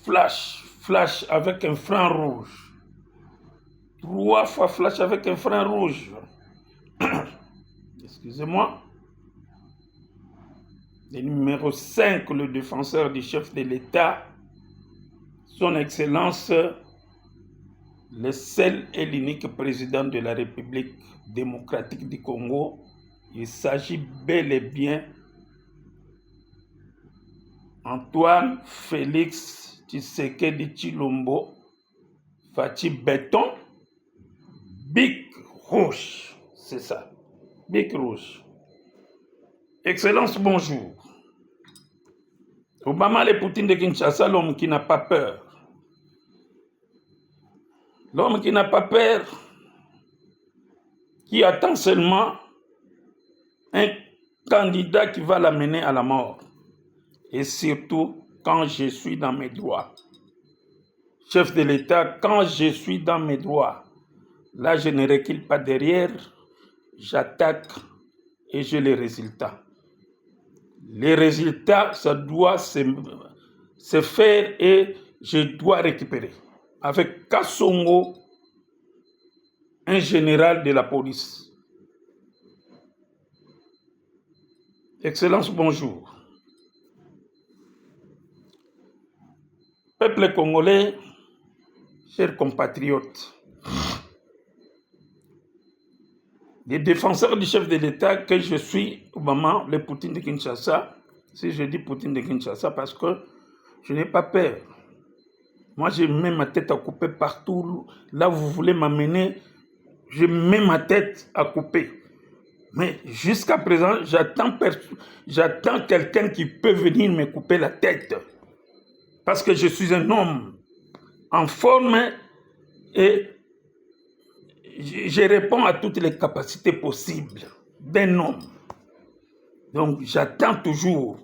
flash avec un frein rouge. 3 fois flash avec un frein rouge. Excusez-moi. Le numéro 5, le défenseur du chef de l'État, son Excellence, le seul et l'unique président de la République démocratique du Congo. Il s'agit bel et bien Antoine Félix Tshisekedi Tshilombo, Fachi Béton, Bic Rouge. C'est ça, Bic Rouge. Excellence, bonjour. Obama le Poutine de Kinshasa, l'homme qui n'a pas peur. L'homme qui n'a pas peur, qui attend seulement un candidat qui va l'amener à la mort. Et surtout, quand je suis dans mes droits. Chef de l'État, quand je suis dans mes droits, là je ne recule pas derrière, j'attaque et j'ai les résultats. Les résultats, ça doit se faire et je dois récupérer. Avec Kassongo, un général de la police. Excellence, bonjour. Peuple congolais, chers compatriotes, les défenseurs du chef de l'État que je suis au moment, le Poutine de Kinshasa, si je dis Poutine de Kinshasa, parce que je n'ai pas peur. Moi, je mets ma tête à couper partout. Là où vous voulez m'amener, je mets ma tête à couper. Mais jusqu'à présent, j'attends quelqu'un qui peut venir me couper la tête. Parce que je suis un homme en forme et je réponds à toutes les capacités possibles d'un homme. Donc, j'attends toujours.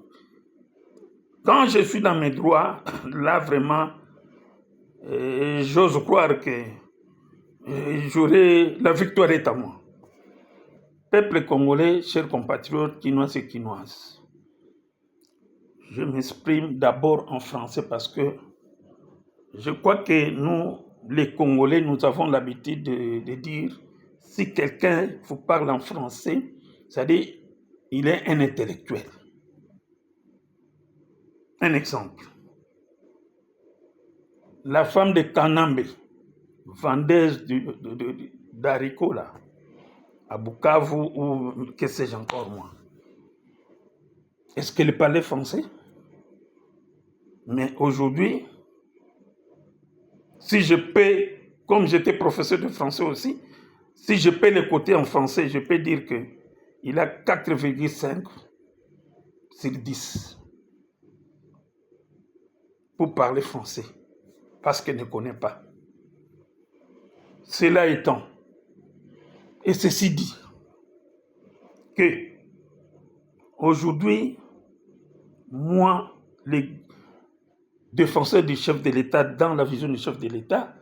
Quand je suis dans mes droits, là, vraiment, j'ose croire que la victoire est à moi. Peuple congolais, chers compatriotes, quinois et quinoises, je m'exprime d'abord en français parce que je crois que nous, les Congolais, nous avons l'habitude de dire si quelqu'un vous parle en français, c'est-à-dire il est un intellectuel. Un exemple. La femme de Kanambe, vendeuse d'haricots là, à Bukavu ou que sais-je encore moi. Est-ce qu'elle parlait français? Mais aujourd'hui, si je peux, comme j'étais professeur de français aussi, si je peux le côté en français, je peux dire qu'il a 4,5 sur 10 pour parler français, parce qu'il ne connaît pas. Cela étant, et ceci dit, que aujourd'hui, moi, les défenseurs du chef de l'État, dans la vision du chef de l'État,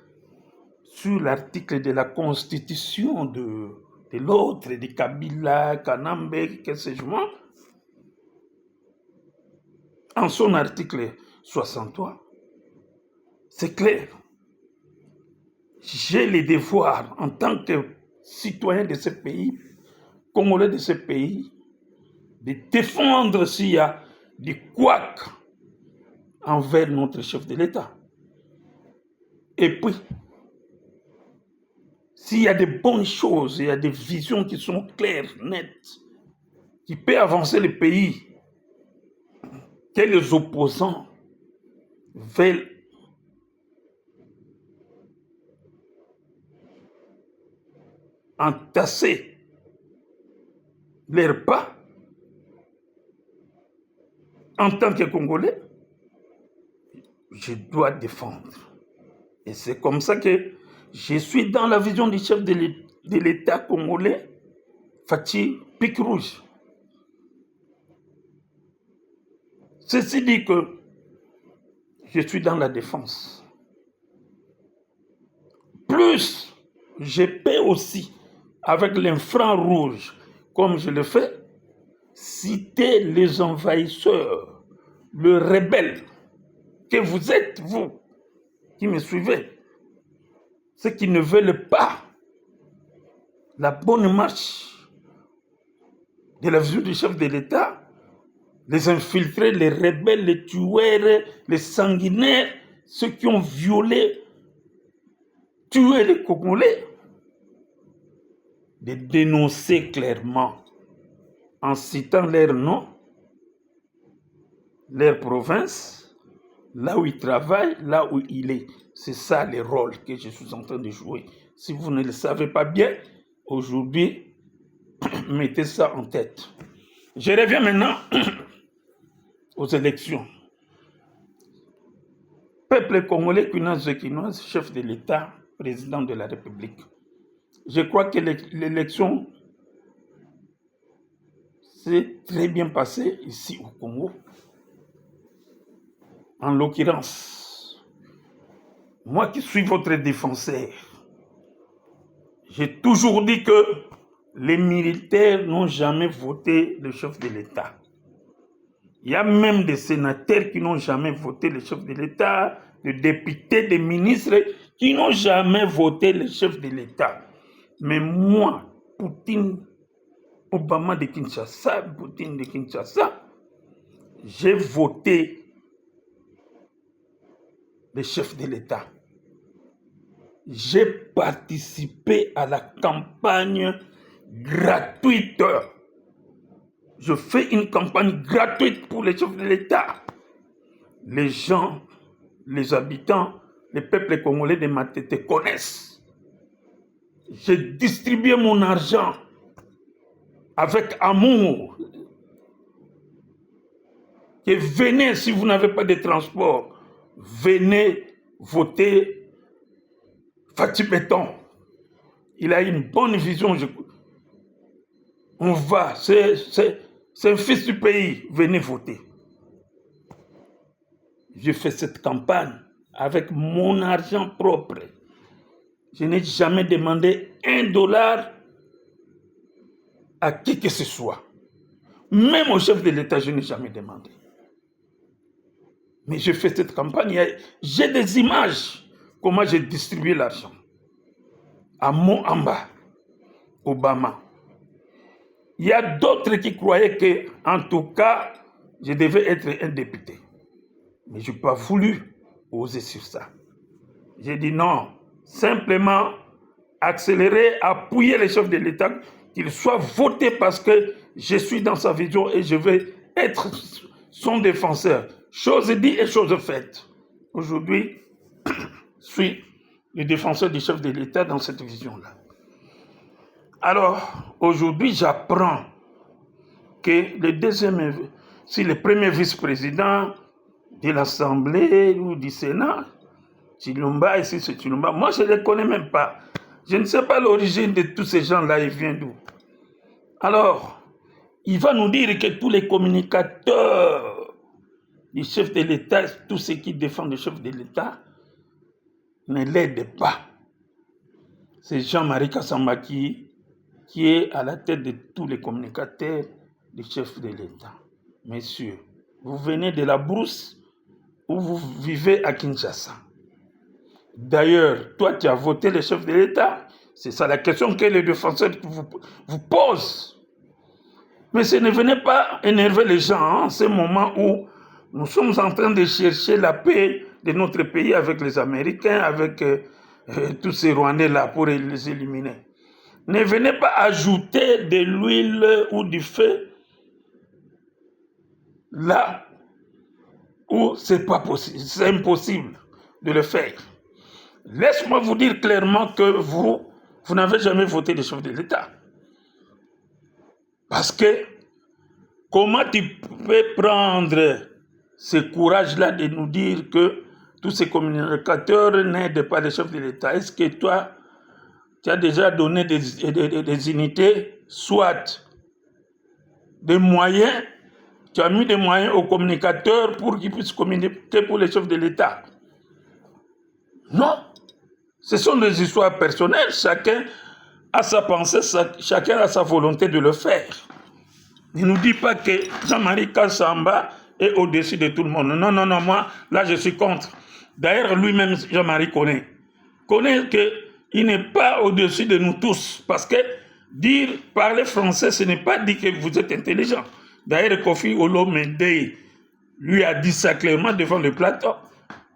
sur l'article de la Constitution de l'autre, de Kabila, Kanambe, que sais-je moi, en son article 63, c'est clair. J'ai le devoir, en tant que citoyen de ce pays, Congolais de ce pays, de défendre s'il y a des couacs envers notre chef de l'État. Et puis, s'il y a des bonnes choses, il y a des visions qui sont claires, nettes, qui peuvent avancer le pays, que les opposants veulent entasser leurs pas, en tant que Congolais, je dois défendre. Et c'est comme ça que je suis dans la vision du chef de l'État congolais, Fachi Bic Rouge. Ceci dit que je suis dans la défense. Plus, je peux aussi, avec l'infrarouge, comme je le fais, citer les envahisseurs, le rebelle, que vous êtes, vous, qui me suivez, ceux qui ne veulent pas la bonne marche de la vision du chef de l'État, les infiltrés, les rebelles, les tueurs, les sanguinaires, ceux qui ont violé, tué les Congolais, de dénoncer clairement, en citant leur nom, leur province, là où il travaille, là où il est. C'est ça le rôle que je suis en train de jouer. Si vous ne le savez pas bien, aujourd'hui, mettez ça en tête. Je reviens maintenant aux élections. Peuple congolais, quinoise, chef de l'État, président de la République. Je crois que l'élection s'est très bien passée ici au Congo. En l'occurrence, moi qui suis votre défenseur, j'ai toujours dit que les militaires n'ont jamais voté le chef de l'État. Il y a même des sénateurs qui n'ont jamais voté le chef de l'État, des députés, des ministres qui n'ont jamais voté le chef de l'État. Mais moi, Poutine, Obama de Kinshasa, Poutine de Kinshasa, j'ai voté le chef de l'État. J'ai participé à la campagne gratuite. Je fais une campagne gratuite pour les chefs de l'État. Les gens, les habitants, les peuples congolais de Matete connaissent. J'ai distribué mon argent avec amour. Et venez, si vous n'avez pas de transport, venez voter Fatih Béton. Il a une bonne vision. On va, c'est un fils du pays, venez voter. J'ai fait cette campagne avec mon argent propre. Je n'ai jamais demandé $1 à qui que ce soit. Même au chef de l'État, je n'ai jamais demandé. Mais j'ai fait cette campagne. J'ai des images, comment j'ai distribué l'argent. À Moamba, Obama. Il y a d'autres qui croyaient que, en tout cas, je devais être un député. Mais je n'ai pas voulu oser sur ça. J'ai dit non, simplement accélérer, appuyer les chefs de l'État, qu'ils soient votés parce que je suis dans sa vision et je vais être son défenseur. Chose dite et chose faite. Aujourd'hui, je suis le défenseur du chef de l'État dans cette vision-là. Alors, aujourd'hui, j'apprends que le premier vice-président de l'Assemblée ou du Sénat, Chilomba, ici c'est Chilomba, moi je ne les connais même pas. Je ne sais pas l'origine de tous ces gens-là, ils viennent d'où. Alors, il va nous dire que tous les communicateurs du chef de l'État, tous ceux qui défendent le chef de l'État, ne l'aident pas. C'est Jean-Marie Kassamba qui est à la tête de tous les communicateurs du chef de l'État. Messieurs, vous venez de la brousse où vous vivez à Kinshasa. D'ailleurs, toi, tu as voté le chef de l'État. C'est ça la question que les défenseurs vous posent. Mais ce ne venez pas énerver les gens en ce moment où nous sommes en train de chercher la paix de notre pays avec les Américains, avec tous ces Rwandais-là pour les éliminer. Ne venez pas ajouter de l'huile ou du feu là où c'est pas possible, c'est impossible de le faire. Laisse-moi vous dire clairement que vous n'avez jamais voté le chef de l'État. Parce que comment tu peux prendre ce courage-là de nous dire que tous ces communicateurs n'aident pas le chef de l'État? Est-ce que toi, tu as déjà donné des unités, soit des moyens, tu as mis des moyens aux communicateurs pour qu'ils puissent communiquer pour les chefs de l'État? Non. Ce sont des histoires personnelles. Chacun a sa pensée, chacun a sa volonté de le faire. Ne nous dis pas que Jean-Marie Kassamba est au-dessus de tout le monde. Non, non, non, moi, là, je suis contre. D'ailleurs, lui-même, Jean-Marie connaît qu'il n'est pas au-dessus de nous tous. Parce que parler français, ce n'est pas dire que vous êtes intelligent. D'ailleurs, Kofi Olomide lui a dit ça clairement devant le plateau.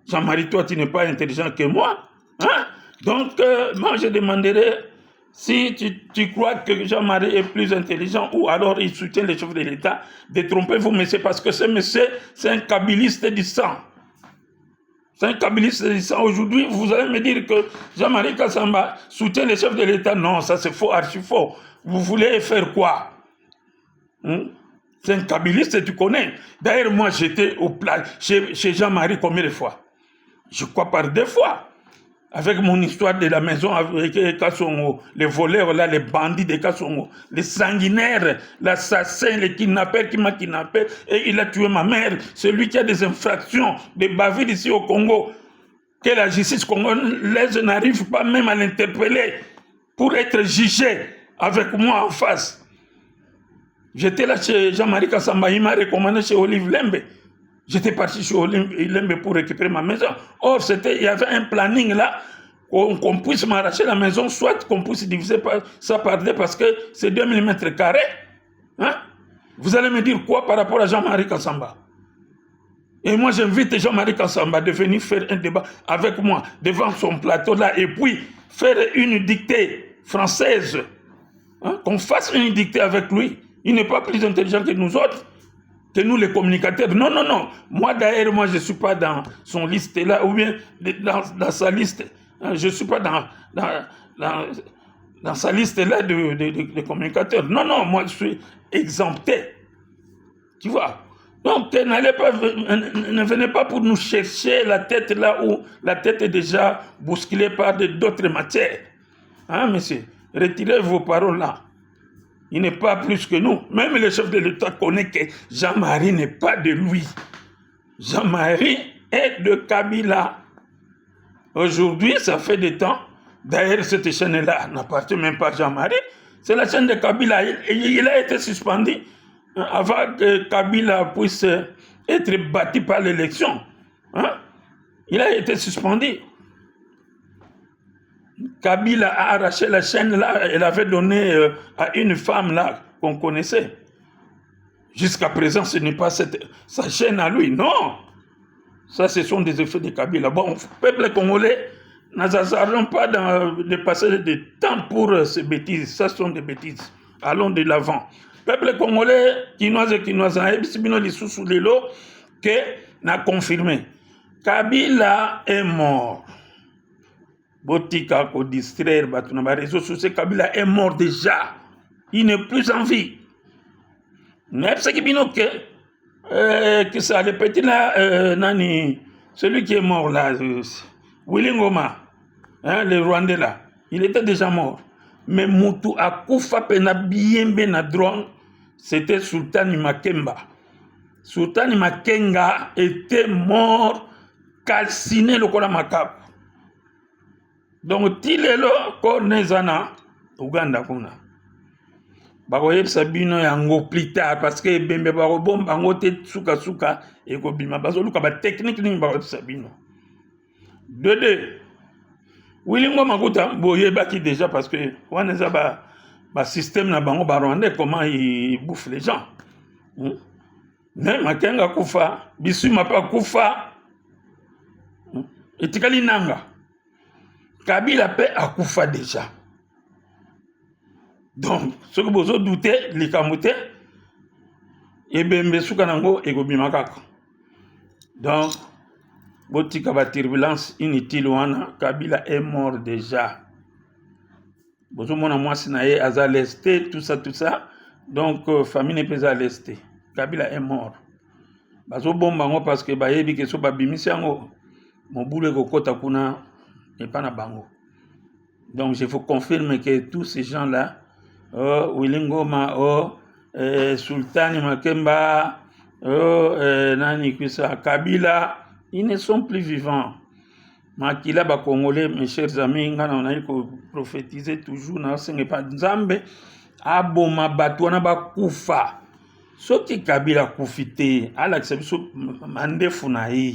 Jean-Marie, toi, tu n'es pas intelligent que moi. Hein? Donc, moi, je demanderais si tu crois que Jean-Marie est plus intelligent ou alors il soutient les chefs de l'État, détrompez-vous, monsieur, parce que ce monsieur, c'est un kabiliste du sang. C'est un kabiliste du sang. Aujourd'hui, vous allez me dire que Jean-Marie Kassamba soutient les chefs de l'État. Non, ça c'est faux, archi faux. Vous voulez faire quoi? C'est un kabiliste, tu connais. D'ailleurs, moi, j'étais au plat chez Jean-Marie combien de fois? Je crois par 2 fois. Avec mon histoire de la maison avec Kassongo, les voleurs, là, les bandits de Kassongo, les sanguinaires, l'assassin, le kidnappeur qui m'a kidnappé et il a tué ma mère, celui qui a des infractions, des bavures ici au Congo, que la justice congolaise n'arrive pas même à l'interpeller pour être jugé avec moi en face. J'étais là chez Jean-Marie Kassamba, il m'a recommandé chez Olive Lembe. J'étais parti chez Lembe pour récupérer ma maison. Or, il y avait un planning là, qu'on puisse m'arracher la maison, soit qu'on puisse diviser ça par 2 parce que c'est 2000 mètres carrés. Hein? Vous allez me dire quoi par rapport à Jean-Marie Kassamba? Et moi, j'invite Jean-Marie Kassamba de venir faire un débat avec moi devant son plateau là et puis faire une dictée française. Hein? Qu'on fasse une dictée avec lui. Il n'est pas plus intelligent que nous autres. Que nous les communicateurs. Non, non, non. Moi d'ailleurs, je ne suis pas dans son liste là, ou bien dans sa liste. Je ne suis pas dans sa liste là de communicateurs. Non, non, moi je suis exempté. Tu vois. Donc ne venez pas pour nous chercher la tête là où la tête est déjà bousculée par d'autres matières. Hein, monsieur? Retirez vos paroles là. Il n'est pas plus que nous. Même le chef de l'État connaît que Jean-Marie n'est pas de lui. Jean-Marie est de Kabila. Aujourd'hui, ça fait des temps. D'ailleurs, cette chaîne-là n'appartient même pas à Jean-Marie. C'est la chaîne de Kabila. Il a été suspendu avant que Kabila puisse être battu par l'élection. Hein? Il a été suspendu. Kabila a arraché la chaîne là, elle avait donné à une femme là qu'on connaissait. Jusqu'à présent, ce n'est pas sa chaîne à lui. Non! Ça, ce sont des effets de Kabila. Bon, peuple congolais, nous n'allons pas de passer du temps pour ces bêtises. Ça, ce sont des bêtises. Allons de l'avant. Peuple congolais, Kinoise, Ebisibino Lissoussou Lelo, que n'a confirmé. Kabila est mort. Botika ko distraire batu na réseaux sociaux. Kabila est mort déjà. Il n'est plus en vie. Mais c'est que ça le petit là nani celui qui est mort là Willy Ngoma, hein, le Rwandais là, il était déjà mort. Mais Moutou akufa pena bien na drone, c'était Sultan Makemba. Sultan Makenga était mort calciné le kola makap. Donc, tilelo ko nezana Uganda kuna. Bakoyeb sabino yango plus tard parce que bembe bako bomba ngote suka et ko bima bazo luka ba technique ni bakoyeb sabino. De Willy Ngoma Makuta boyeba ki déjà parce que waneza ba système na bango ba rwandais comment ils bouffent les gens. Mais Makenga kufa, bisuma pa kufa. Etikali nanga. Kabila paix a Koufa déjà. Donc, ce que vous doutez, les Kamouté, et bien, Soukanango et Gobimakako. Donc, Botika ba turbulence inutile, Kabila est mort déjà. Bozo mona moi sinaye aza lesté, tout ça. Donc, famille n'est pas à lesté. Kabila est mort. Bazo bombango parce que bayebi ke so babimisiango, mon boule kokota kuna. Et pas na bango. Donc je vous confirme que tous ces gens-là, Willy Ngoma, Sultan Makemba, Nani Kwisa, Kabila, ils ne sont plus vivants. Makila ba Congolais, mes chers amis, on a prophétiser toujours, na sengi pa Nzambe, aboma batwana ba kufa. soki Kabila kufite alakisa biso mandefu na ye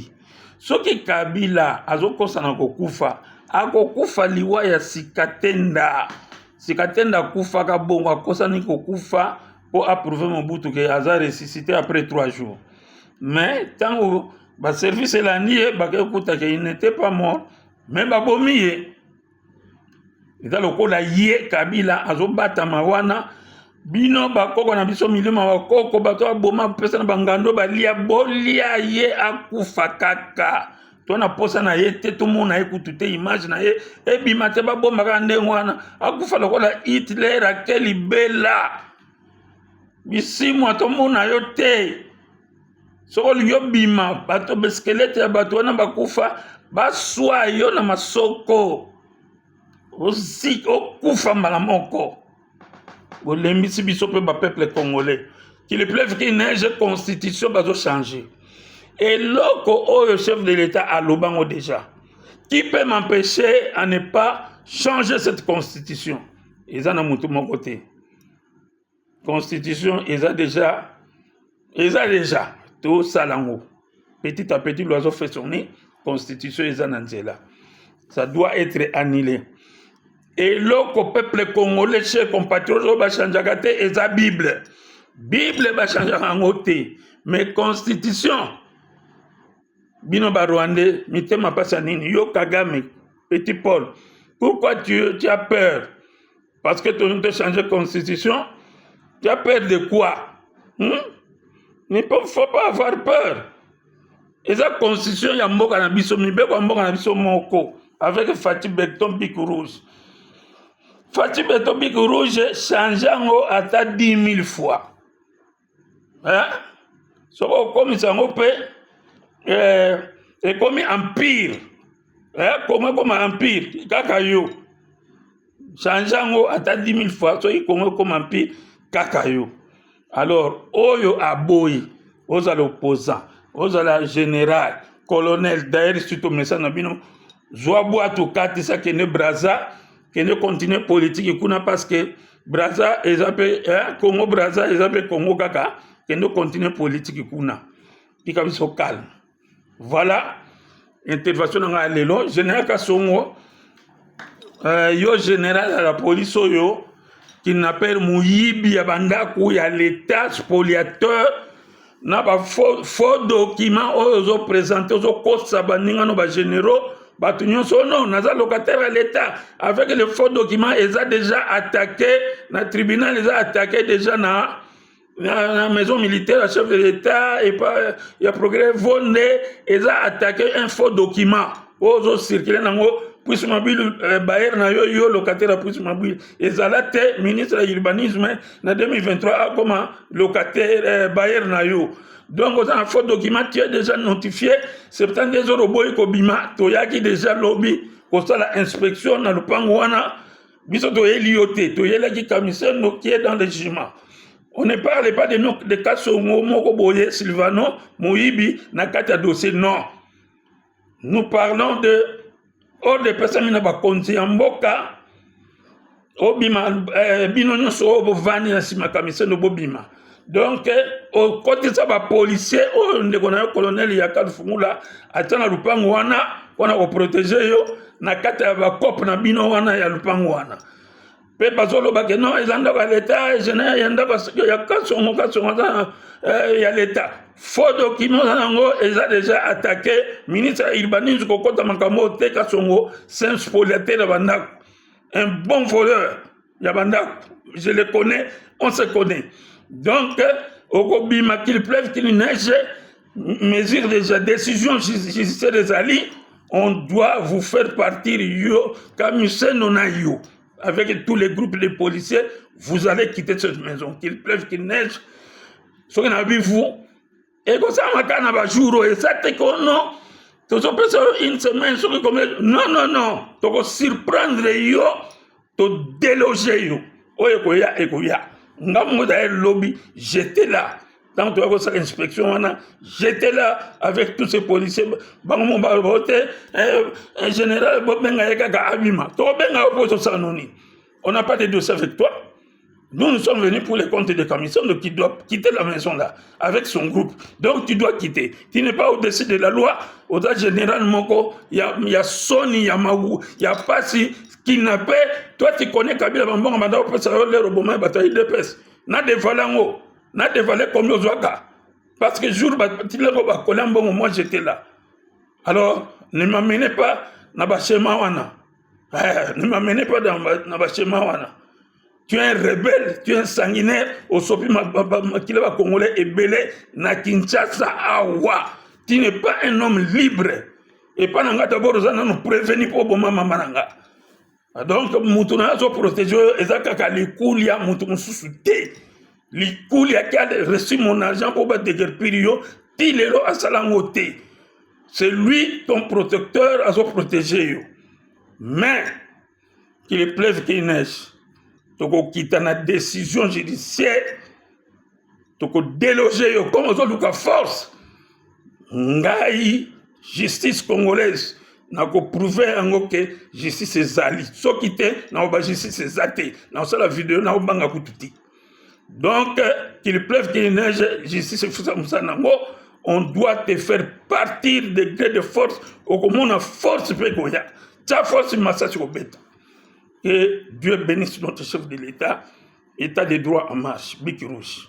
soki Kabila azokosa na kokufa akokufa liwa ya sikatenda kufaka bongo akosani kokufa pour approuver Mobutu que aza ressuscité après 3 jours mais tant ba service elandi ye bakekuta que il n'était pas mort mais babomi ye eza lokola ye Kabila azobatama wana bino bakoko na biso milima bakoko bato baboma pesa na bangando balia bolia ye akufa kaka tona posa na ye te tomona ye kutu te image na ye ebima te babomaka ndenge wana akufa lokola Hitler akeli bela bisimu atomona yo te soko yo bima bato beskelete ya bato wana bakufa baswa yo na masoko okufa mbala moko bolembisi biso pe ba peuple congolais qu'il pleuve qu'il neige constitution bazo changer et loko oyo chef de l'état a lobango déjà qui peut m'empêcher à ne pas changer cette constitution eza na mutu moko te constitution eza déjà tout salango petit à petit l'oiseau fait son nid constitution eza na nzela ça doit être annulé. Et l'autre peuple congolais, chez compatriotes, va changer la et la Bible. Bible va changer en côté. Mais constitution, bino ba Rwandais, mitema pasanini, yo Kagame, petit Paul. Pourquoi tu as peur? Parce que tu as changé la constitution. Tu as peur de quoi? Il ne faut pas avoir peur. Et la constitution, il y a mboka na biso, mibeko mboka na biso moko, avec Fatih Beton Bic Rouge. Fatih Beton Bic Rouge changeant à 10 000 fois. Hein? Ce comme ça et comme empire. Hein? Comme empire. Kakayo. Changeant à 10 000 fois. So comme empire. Kakayo. Alors, Oyo Aboy, aux l'opposant, aux la général, colonel, d'ailleurs, surtout message Nabino, Zouabou Atukati, ça qui est Braza. Qui ne continue politique parce que Braza et Congo Braza et Congo Kaka qui ne continue politique kuna puis comme ça calme voilà intervention dans la lelo général Kasongo yo général à la police yo qui n'appelle Mouyibi ya bandaku ya l'état spoliateur na ba faux document ozo présenter ozo kosa baninga no ba généraux. Non, naza locataire à l'État. Avec les faux documents, ils ont déjà attaqué, le tribunal, ils ont attaqué déjà dans la maison militaire, le chef de l'État, et il y a progrès volé, ils ont attaqué un faux document. Ils ont circulé dans le puisse mobile, Bayer na yo locataire à puisse mobile. Ils ont été ministre de l'urbanisme en 2023 comme locataire Bayer na yo. Donc, on a un faux document qui est déjà notifié. C'est peut-être des robots qui ont déjà lobby pour l'inspection dans le Pangouana. Biso to yeliote, to yelaki commissaire qui est dans le jugement. On ne parle pas de cas Songo, Moko Boye, Silvano, Moïbi, Nakata dossier, non. Nous parlons de hors des personnes qui n'ont pas compté en Boka, Obima, Binonio Sobo Vani, Sima commissaire de Bobima. Donc, au côté de ça, les policiers, on a un colonel Yakad Fumula, attend à Lupangwana, on a protégé, na kata ba cop na bino wana ya Lupangwana. Pe bazolo ba non, ils ont à l'état, général, yanda ba ya kasongo ya l'état. Faux documents nango, ils ont déjà attaqué ministre urbanisme kokota makambo te kasongo, c'est un spoliateur bandak. Un bon voleur, ya bandak. Je le connais, on se connaît. Donc, au Bima qu'il pleuve, qu'il neige, mesure déjà décision judiciaire des alliés, on doit vous faire partir yo, comme yo, avec tous les groupes de policiers, vous allez quitter cette maison, qu'il pleuve, qu'il neige, ce qu'on a vu vous, et comme ça, on va jour, et ça, c'est qu'on non, tu peux une semaine, non, tu peux surprendre yo, tu déloger yo, oya. Lobby, j'étais là. Tant que tu as l'inspection, j'étais là avec tous ces policiers. Un général, on n'a pas de dossier avec toi. Nous sommes venus pour les comptes de commission, donc il doit quitter la maison là, avec son groupe. Donc tu dois quitter. Tu n'es pas au-dessus de la loi. Au-delà général, Moko, il y a Sony, il y a Maou, il y a Passi, Kidnappé. Toi, tu connais Kabila Bambon, Madame, ça va l'air au moment où il dépêche. N'a des valango, n'a des valets comme aux Ouaka. Parce que jour, moi j'étais là. Alors, ne m'amenez pas dans Bachema Wana. Ne m'amenez pas dans Bachema Wana. Tu es un rebelle, tu es un sanguinaire, au sopi makilaba congolais et belé na Kinshasa awa. Tu n'es pas un homme libre. Et pas nanga d'abord nous prévenir pour boma mamananga. Donc mutuna so protéger ezaka likulia mutu mususuté. Likulia qui a reçu mon argent pour battre des pirio, ti lelo asalangote. C'est lui ton protecteur à se protéger. Mais qu'il pleuve qu'il neige. Toko quitter la décision judiciaire, toko déloger yo comme aux force. Ngai justice congolaise n'a ko prouver en que justice ezali. So quitter na ba justice ezate. Na la vidéo na banga kututi. Donc qu'il pleuve qu'il neige, justice fusa musanango, on doit te faire partir des grés de force au comment on force pe goya. Ta force massage au bête. Que Dieu bénisse notre chef de l'État, État des droits en marche, Biki Rouge.